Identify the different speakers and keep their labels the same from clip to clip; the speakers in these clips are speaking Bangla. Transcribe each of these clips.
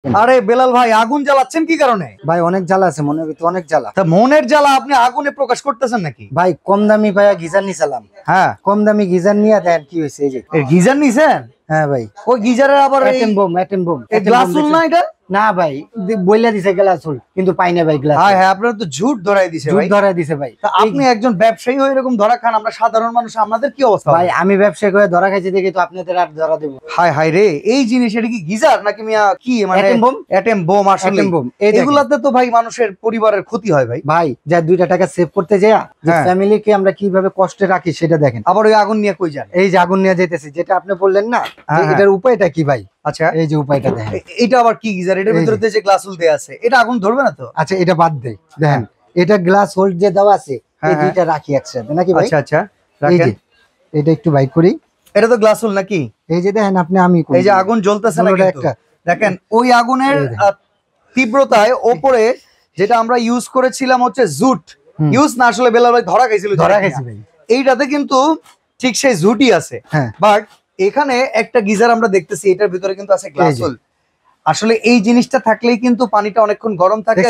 Speaker 1: আরে বেলাল ভাই, আগুন জ্বালাচ্ছেন কি কারণে?
Speaker 2: ভাই অনেক জ্বালা আছে, মনের ভিতরে অনেক জ্বালা।
Speaker 1: তা মনের জ্বালা আপনি আগুনে প্রকাশ করতেছেন নাকি?
Speaker 2: ভাই কম দামি ভাইয়া গিজার নিছিলাম।
Speaker 1: হ্যাঁ,
Speaker 2: কম দামি গিজার নিয়ে দেন কি হয়েছে, এই যে
Speaker 1: গিজার নিছেন?
Speaker 2: হ্যাঁ ভাই,
Speaker 1: ওই গিজারের আবার
Speaker 2: অ্যাটম বোম
Speaker 1: গ্লাস না এটা?
Speaker 2: না ভাই, বইলা দিছে গ্লাস হল, কিন্তু পাই না ভাই গ্লাস।
Speaker 1: হ্যাঁ হ্যাঁ, আপনারা তো ঝুট ধরাই দিছে ভাই।
Speaker 2: ধরাই দিছে ভাই।
Speaker 1: তা আপনি একজন ব্যবসায়ী হয়ে এরকম ধরা খান, আমরা সাধারণ মানুষ আমাদের কি অবস্থা?
Speaker 2: ভাই আমি ব্যবসা করে ধরা খাইছি দেখি তো আপনাদের আর ধরা দেব।
Speaker 1: হায় হায় রে, এই জিনিস এটা কি গিজার নাকি মিয়া কি মানে অ্যাটম বোম? আসলে এগুলাতে তো ভাই মানুষের পরিবারের ক্ষতি হয় ভাই।
Speaker 2: ভাই যা 2টা টাকা সেভ করতে যায়, যে ফ্যামিলিকে আমরা কিভাবে কষ্টে রাখি সেটা দেখেন।
Speaker 1: আবার ওই আগুন নিয়ে কই যান?
Speaker 2: এই যে আগুন নিয়ে যাইতেছি, যেটা আপনি বললেন না, এটার উপায়টা কি ভাই?
Speaker 1: আচ্ছা,
Speaker 2: এই যে উপায়টা দেখেন।
Speaker 1: এটা আবার কি গিজার? এটার ভিতরে যে গ্লাস হোল দেয়া আছে, এটা আগুন ধরবে না তো?
Speaker 2: আচ্ছা এটা বাদ দেই, দেখেন এটা গ্লাস হোল্ড যে দেওয়া আছে, এই দুইটা রাখি একসাথে নাকি ভাই?
Speaker 1: আচ্ছা আচ্ছা,
Speaker 2: এই যে এটা একটু বাইক করি,
Speaker 1: এটা তো গ্লাস হোল নাকি?
Speaker 2: এই যে দেখেন আপনি, আমি
Speaker 1: এই যে আগুন জ্বলতেছে না কিন্তু দেখেন, ওই আগুনের তীব্রতায় ওপরে যেটা আমরা ইউজ করেছিলাম হচ্ছে জুট, ইউজ না আসলে বেলাল ভাই ধরা খাইছিল,
Speaker 2: ধরা খাইছি ভাই।
Speaker 1: এইটাতে কিন্তু ঠিক সেই জুটই আছে, বাট এখানে একটা গিজার আমরা দেখতেছি, এটার ভিতরে কিন্তু আছে গ্লাস হোল। আসলে এই জিনিসটা থাকলেই কিন্তু পানিটা অনেকক্ষণ গরম থাকে,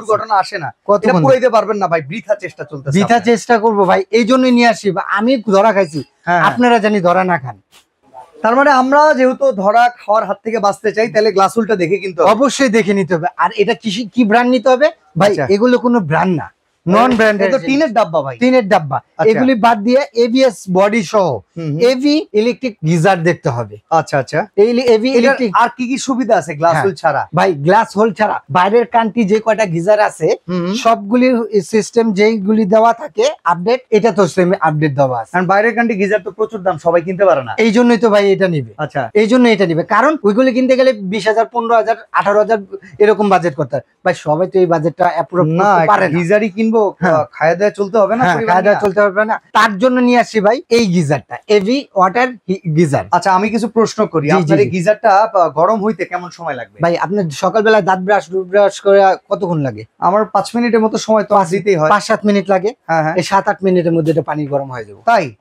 Speaker 1: দুর্ঘটনা আসে না। এটা পুরাইতে পারবেন না ভাই, বৃথা চেষ্টা চলতেছে।
Speaker 2: বৃথা চেষ্টা করবো ভাই, এই জন্যই নিয়ে আসি। আমি ধরা খাইছি, আপনারা জানি ধরা না খান।
Speaker 1: তার মানে আমরা যেহেতু ধরা খাওয়ার হাত থেকে বাঁচতে চাই, তাহলে গ্লাস হোলটা দেখে কিন্তু
Speaker 2: অবশ্যই দেখে নিতে হবে। আর এটা কি ব্র্যান্ড নিতে হবে ভাই? এগুলো কোনো ব্র্যান্ড না, নন ব্র্যান্ডেড,
Speaker 1: তো টিনের ডাব্বা ভাই,
Speaker 2: টিনের ডাব্বা। এগুলি বাদ দিয়ে এবিএস বডি সহ এভি ইলেকট্রিক গিজার দেখতে হবে।
Speaker 1: আচ্ছা আচ্ছা,
Speaker 2: এই এভি ইলেকট্রিক।
Speaker 1: আর কি কি সুবিধা আছে গ্লাস হোল ছাড়া?
Speaker 2: ভাই গ্লাস হোল ছাড়া বাইরের কান্ট্রি যে কয়টা গিজার আছে সবগুলি সিস্টেম যেইগুলি দেওয়া থাকে আপডেট, এটা তো সেম আপডেট দেওয়া আছে।
Speaker 1: কারণ বাইরের কান্ট্রি গিজার তো প্রচুর দাম, সবাই কিনতে পারে না,
Speaker 2: এই জন্যই তো ভাই এটা নিবে।
Speaker 1: আচ্ছা,
Speaker 2: এই জন্য এটা নিবে, কারণ ওইগুলি কিনতে গেলে 20,000 15,000 18,000 এরকম বাজেট করতে হয়। ভাই সবাই তো এই বাজেটটা অ্যাপ্রুভ না পারে।
Speaker 1: গিজারই কিনবো, খাওয়া দাওয়া চলতে হবে না,
Speaker 2: খাওয়া দাওয়া চলতে হবে না, তার জন্য নিয়ে আসি ভাই এই গিজারটা, এভি ওয়াটার গিজার।
Speaker 1: আচ্ছা আমি কিছু প্রশ্ন করি, আপনার এই গিজারটা গরম হইতে কেমন সময় লাগবে?
Speaker 2: ভাই আপনার সকালবেলা দাঁত ব্রাশ করে কতক্ষণ লাগে?
Speaker 1: আমার 5 মিনিটের মতো সময় তো দিতেই হয়।
Speaker 2: 5-7 মিনিট লাগে। এই 7-8 মিনিটের মধ্যে এটা পানি গরম হয়ে যাবে।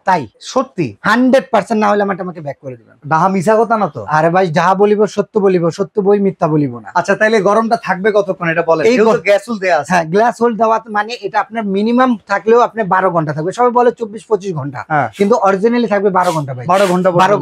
Speaker 2: তাই
Speaker 1: সত্যি
Speaker 2: 100% না হলে আমাকে ব্যাক করে দিবেন।
Speaker 1: ডাহা মিছা কথা না তো?
Speaker 2: আরে ভাই যাহা বলিব সত্য বলিব, সত্য বই মিথ্যা বলিব না।
Speaker 1: আচ্ছা তাইলে গরমটা থাকবে কতক্ষণ এটা বলেন? এই তো গ্যাস হোল দেয়া আছে।
Speaker 2: হ্যাঁ গ্লাস হোল দেওয়া মানে এটা আপনার মিনিমাম থাকলেও আপনার 12 ঘন্টা থাকবে। সবাই বলে 24-25 ঘন্টা, কিন্তু অরিজিনালি থাকবে 12 ঘন্টা ভাই। 12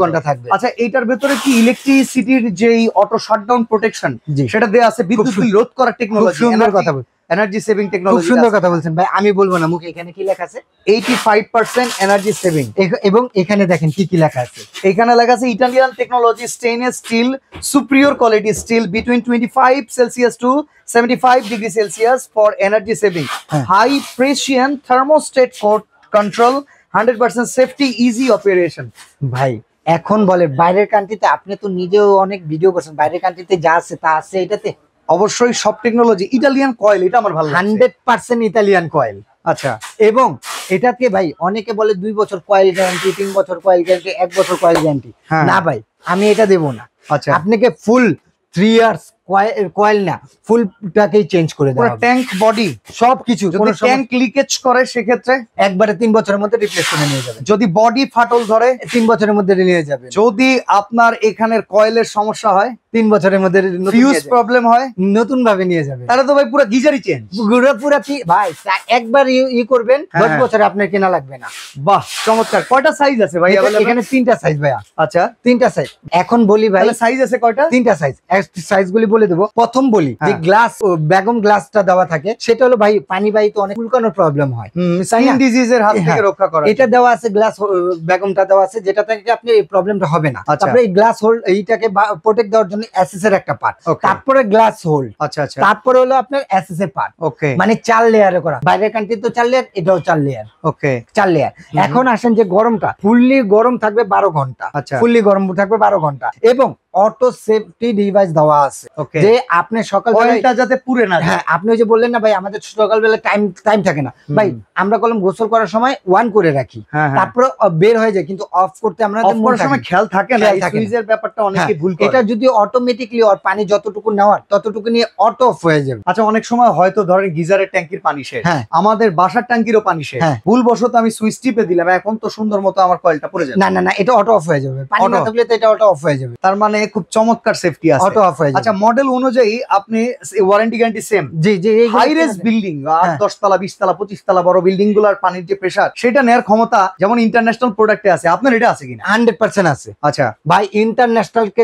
Speaker 2: ঘন্টা থাকবে।
Speaker 1: আচ্ছা এইটার ভিতরে কি ইলেকট্রিসিটির যেই অটো শাটডাউন প্রোটেকশন সেটা দেয়া আছে, বিদ্যুৎ বিল রোধ করার টেকনোলজি?
Speaker 2: সুন্দর কথা বল,
Speaker 1: এনার্জি সেভিং টেকনোলজি।
Speaker 2: সুন্দর কথা বলছেন ভাই, আমি বলবো না মুখে। এখানে কি লেখা আছে?
Speaker 1: 85% এনার্জি সেভিং।
Speaker 2: এবং এখানে দেখেন কি লেখা আছে।
Speaker 1: এখানে লেখা আছে Italian technology, stainless steel, superior quality steel between 25 Celsius to 75 degree Celsius for energy saving, high precision thermostat control, 100% safety, easy operation.
Speaker 2: ভাই এখন বলে বাইরের কান্ট্রিতে, আপনি তো নিজেও অনেক ভিডিও করছেন, বাইরের কান্ট্রিতে যা আছে তা আছে এটাতে?
Speaker 1: অবশ্যই সব টেকনোলজি। ইটালিয়ান কয়েল, এটা আমার ভালো লাগে,
Speaker 2: 100% ইতালিয়ান কয়েল।
Speaker 1: আচ্ছা,
Speaker 2: এবং এটাকে ভাই অনেকে বলে 2 বছর কয়েল গ্যারান্টি, 3 বছর কয়েল গ্যারান্টি, 1 বছর কয়েল গ্যারান্টি। না ভাই আমি এটা দেবো না।
Speaker 1: আচ্ছা,
Speaker 2: আপনাকে ফুল 3 ইয়ার্স কয়েল না, ফুলটাকেই চেঞ্জ করে দেওয়া হবে,
Speaker 1: ট্যাঙ্ক বডি সবকিছু। যদি ট্যাঙ্ক লিকেজ করে সেক্ষেত্রে
Speaker 2: একবারে 3 বছরের মধ্যে রিপ্লেস করে নিয়ে যাবে।
Speaker 1: যদি বডি ফাটল ধরে
Speaker 2: 3 বছরের মধ্যে নিয়ে যাবে।
Speaker 1: যদি আপনার এখানের কয়েলের সমস্যা হয়
Speaker 2: 3 বছরের মধ্যে,
Speaker 1: ফিউজ প্রবলেম হয়
Speaker 2: নতুন ভাবে নিয়ে যাবে।
Speaker 1: তাহলে তো ভাই পুরো গিজারই চেঞ্জ,
Speaker 2: পুরো ভাই একবার করবেন 10 বছরে আপনার কেনা লাগবে না।
Speaker 1: বাহ চমৎকার। কয়টা সাইজ আছে ভাই?
Speaker 2: এখানে 3টা সাইজ ভাইয়া।
Speaker 1: আচ্ছা
Speaker 2: 3টা সাইজ। এখন বলি ভাই
Speaker 1: সাইজ আছে কয়টা?
Speaker 2: 3টা সাইজ। সাইজগুলি বলে দেবো। প্রথম বলি যে গ্লাস, বেগম গ্লাসটা দেওয়া থাকে, সেটা হলো ভাই পানি বাহিত অনেক চুলকানোর প্রবলেম হয়,
Speaker 1: স্কিন ডিজিজের হাত থেকে রক্ষা করা।
Speaker 2: এটা দেওয়া আছে গ্লাস বেগমটা দেওয়া আছে, যেটা থেকে আপনি এই প্রবলেমটা হবে না। তারপরে এই গ্লাস হোল্ড, এইটাকে প্রোটেক্ট দেওয়ার জন্য এসএস এর একটা পার্ট, তারপরে গ্লাস হোল্ড,
Speaker 1: আচ্ছা আচ্ছা,
Speaker 2: তারপরে হলো আপনার এসএস এর পার্ট। ওকে, মানে 4 লেয়ারে করা। বাইরের কান্ট্রি তো 4 লেয়ার, এটাও 4 লেয়ার। ওকে 4 লেয়ার। এখন আসেন যে গরমটা, ফুললি গরম থাকবে 12 ঘন্টা, ফুললি গরম থাকবে 12 ঘন্টা, এবং অটো সেফটি ডিভাইস দেওয়া আছে, যে আপনি সকালবেলা
Speaker 1: যাতে পুড়ে না।
Speaker 2: হ্যাঁ আপনি ওই যে বললেন না ভাই আমাদের সকালবেলা টাইম থাকে না, ভাই আমরা কলম গোসল করার সময় 1 করে রাখি, তারপরে বের হয়ে যায়, কিন্তু অফ করতে আমরা
Speaker 1: সময় খেয়াল থাকে না, সুইচের ব্যাপারটা অনেকে ভুল করে।
Speaker 2: এটা যদি অটোমেটিকলি ওর পানি যতটুকু নেওয়ার ততটুকু নিয়ে অটো অফ হয়ে যাবে।
Speaker 1: আচ্ছা অনেক সময় হয়তো ধরেন গিজারের ট্যাঙ্কির পানি শেষ, আমাদের বাসার ট্যাঙ্কিরও পানি শেষ, ভুলবশত আমি সুইচ টিপে দিলাম, এখন তো সুন্দর মতো আমার কয়েলটা পড়ে যাবে।
Speaker 2: না না না, এটা অটো অফ হয়ে যাবে, পানি না থাকলে তো এটা অটো অফ হয়ে যাবে।
Speaker 1: তার মানে খুব চমৎকার সেফটি আছে,
Speaker 2: অটো অফ হয়ে যাবে।
Speaker 1: আচ্ছা মডেল অনুযায়ী আপনি ওয়ারেন্টি গ্যারান্টি সেম?
Speaker 2: জি জি,
Speaker 1: হাই রেজ বিল্ডিং 10 তলা 20 তলা 25 তলা বড় বিল্ডিং গুলার পানির যে প্রেসার সেটা নেয়ার ক্ষমতা যেমন ইন্টারন্যাশনাল প্রোডাক্টে আছে, আপনার এটা আছে কিনা?
Speaker 2: 100% আছে।
Speaker 1: আচ্ছা
Speaker 2: ভাই ইন্টারন্যাশনাল কে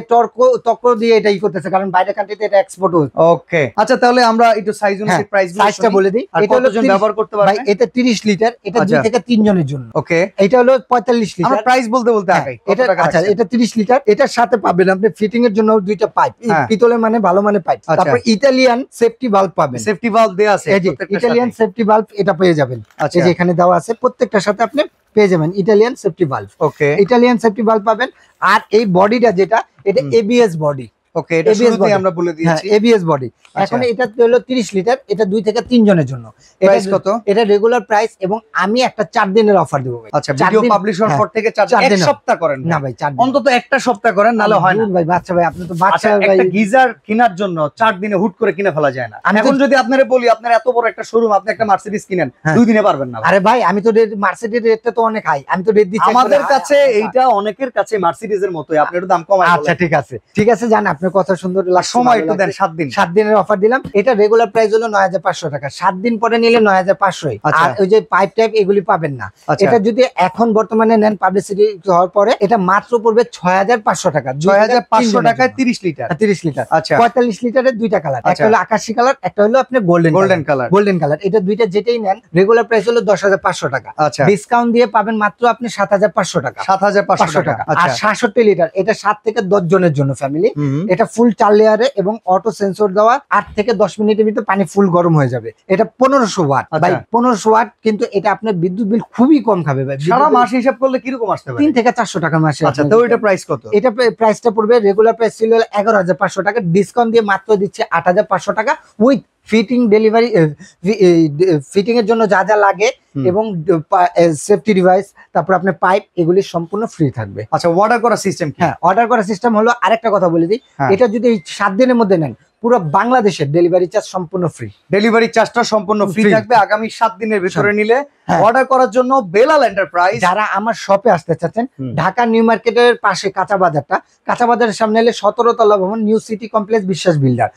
Speaker 2: টক্কর দিয়ে এটাই করতেছে, কারণ বাইরের কান্ট্রিতে এটা এক্সপোর্ট হচ্ছে।
Speaker 1: ওকে আচ্ছা তাহলে আমরা একটু সাইজ অনুযায়ী প্রাইস
Speaker 2: সাইজটা বলে দিই।
Speaker 1: এটা হলো জন ব্যবহার করতে পারবে?
Speaker 2: ভাই এটা 30 লিটার, এটা 2 থেকে 3 জনের জন্য।
Speaker 1: ওকে
Speaker 2: এটা হলো 45 লিটার।
Speaker 1: আমরা প্রাইস বলতে আগে
Speaker 2: এটা আচ্ছা এটা 30 লিটার, এটার সাথে পাবেন আপনি ফিটিং এর জন্য দুইটা পাইপ, পিতলের মানে ভালো মানে পাইপ। তারপর ইতালিয়ান সেফটি ভালভ পাবেন,
Speaker 1: সেফটি ভালভ দেয়া আছে
Speaker 2: এই যে ইতালিয়ান সেফটি ভালভ এটা পেয়ে যাবেন। এই যে এখানে দেওয়া আছে, প্রত্যেকটার সাথে আপনি পেয়ে যাবেন ইতালিয়ান সেফটি ভালভ।
Speaker 1: ওকে
Speaker 2: ইতালিয়ান সেফটি ভালভ পাবেন। আর এই বডিটা যেটা, এটা এবিএস বডি।
Speaker 1: ওকে এটা শুরুতেই আমরা বলে দিয়েছি
Speaker 2: এবিএস বডি। এখন এটা হলো 30 লিটার, এটা 2 থেকে 3 জনের জন্য।
Speaker 1: প্রাইস কত?
Speaker 2: এটা রেগুলার প্রাইস, এবং আমি একটা 4 দিনের অফার দেব ভাই।
Speaker 1: আচ্ছা ভিডিও পাবলিশ হওয়ার পর থেকে 4 দিন, এক সপ্তাহ করেন
Speaker 2: না ভাই? 4 দিন
Speaker 1: অন্তত একটা সপ্তাহ করেন, নালে হয় না
Speaker 2: ভাই। বাচ্চা ভাই, আপনি তো বাচ্চা ভাই।
Speaker 1: একটা গিজার কেনার জন্য 4 দিনে হুট করে কিনে ফেলা যায় না। এখন যদি আপনারে বলি আপনার এত বড় একটা শোরুম, আপনি একটা মার্সিডিজ কিনেন 2 দিনে পারবেন না।
Speaker 2: আরে ভাই আমি তো মার্সিডিজ রেটটা তো অনেক হাই, আমি তো রেট দিচ্ছি।
Speaker 1: আমাদের কাছে এইটা অনেকের কাছে মার্সিডিজের মতোই, আপনি একটু দাম কমায় বলেন।
Speaker 2: আচ্ছা ঠিক আছে ঠিক আছে, জান আপনার কথা সুন্দর লাগছে,
Speaker 1: সময় একটু দেন। 7
Speaker 2: দিনের অফার দিলাম। এটা রেগুলার প্রাইস হলো 9500 টাকা, 7 দিন পরে নিলে 9500। আর ওই যে পাইপ টাইপ এগুলি পাবেন না। এটা যদি এখন বর্তমানে নেন পাবলিসিটি হওয়ার পরে, এটা মাত্র পড়বে 6500 টাকা।
Speaker 1: 6500 টাকায় 30 লিটার।
Speaker 2: 30 লিটার।
Speaker 1: আচ্ছা
Speaker 2: 45 লিটারের দুইটা কালার, একটা হলো আকাশী কালার, একটা হলো আপনি গোল্ডেন কালার। গোল্ডেন কালার এটা দুইটা যেটাই নেন রেগুলার প্রাইস হলো 10500 টাকা।
Speaker 1: আচ্ছা
Speaker 2: ডিসকাউন্ট দিয়ে পাবেন মাত্র আপনি 7500 টাকা।
Speaker 1: 7500 টাকা।
Speaker 2: আর 66 লিটার, এটা 7 থেকে 10 জনের জন্য ফ্যামিলি। এটা ফুল 4 লেয়ারে এবং অটো সেন্সর দেওয়া, 8 থেকে 10 মিনিটের ভিতরে পানি ফুল গরম হয়ে যাবে। এটা 1500 ওয়াট ভাই, 1500 ওয়াট, কিন্তু এটা আপনার বিদ্যুৎ বিল খুবই কম খাবে ভাই।
Speaker 1: সারা মাস হিসাব করলে কি রকম আসতে পারে?
Speaker 2: 3 থেকে 400 টাকা মাসে।
Speaker 1: আচ্ছা তো এটা প্রাইস কত?
Speaker 2: এটা প্রাইসটা পড়বে, রেগুলার প্রাইস ছিল 11500 টাকা, ডিসকাউন্ট দিয়ে মাত্র দিচ্ছে 8500 টাকা উইথ ফিটিং ডেলিভারি। ফিটিং এর জন্য যা যা লাগে এবং সেফটি ডিভাইস, তারপর আপনার পাইপ, এগুলি সম্পূর্ণ ফ্রি থাকবে।
Speaker 1: আচ্ছা অর্ডার করার সিস্টেম কি?
Speaker 2: হ্যাঁ অর্ডার করার সিস্টেম হলো, আরেকটা কথা বলে দিই, এটা যদি 7 দিনের মধ্যে নেন পুরো বাংলাদেশের ডেলিভারি চার্জ সম্পূর্ণ ফ্রি।
Speaker 1: ডেলিভারি চার্জটা সম্পূর্ণ ফ্রি থাকবে আগামী 7 দিনের ভিতরে নিলে। অর্ডার করার জন্য বেলাল এন্টারপ্রাইজ,
Speaker 2: যারা আমার শপে আসতে চাচ্ছেন, ঢাকা নিউ মার্কেটের পাশে কাঁচা বাজারটা, কাঁচা বাজারের সামনে এলে 17 তলা ভবন, নিউ সিটি কমপ্লেক্স, বিশ্বাস বিল্ডার।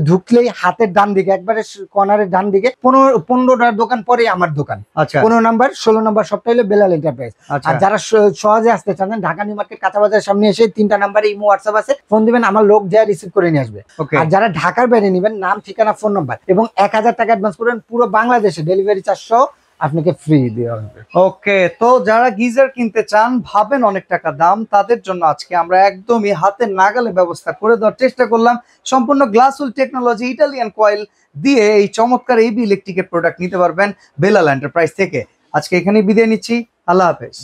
Speaker 2: ঢুকলেই হাতের ডান দিকে, একবারে কর্নারের ডান দিকে 15টার দোকান পরে আমার দোকান।
Speaker 1: আচ্ছা
Speaker 2: 15 নাম্বার 16 নাম্বার সবটা হলো বেলাল এন্টারপ্রাইজ। আর যারা সহজে আসতে চান, ঢাকা নিউ মার্কেট কাঁচা বাজারের সামনে এসে 3টা নাম্বারে ইমো হোয়াটসঅ্যাপ আছে, ফোন দিবেন, আমার লোক যা রিসিভ করে নিয়ে আসবে। আর যারা ঢাকার বাইরে নেবেন, নাম ঠিকানা ফোন নাম্বার এবং 1000 টাকা অ্যাডভান্স করবেন, পুরো বাংলাদেশে ডেলিভারি চার্জ সহ আপনাকে ফ্রি দেওয়া হবে।
Speaker 1: ওকে তো যারা গিজার কিনতে চান, ভাবেন অনেক টাকা দাম, তাদের জন্য আজকে আমরা একদমই হাতে নাগালে ব্যবস্থা করে দেওয়ার চেষ্টা করলাম। সম্পূর্ণ গ্লাসউল টেকনোলজি ইটালিয়ান কয়েল দিয়ে এই চমৎকার এবি ইলেকট্রিকের প্রোডাক্ট নিতে পারবেন বেলাল এন্টারপ্রাইজ থেকে। আজকে এখানেই বিদায় নিচ্ছি, আল্লাহ হাফেজ।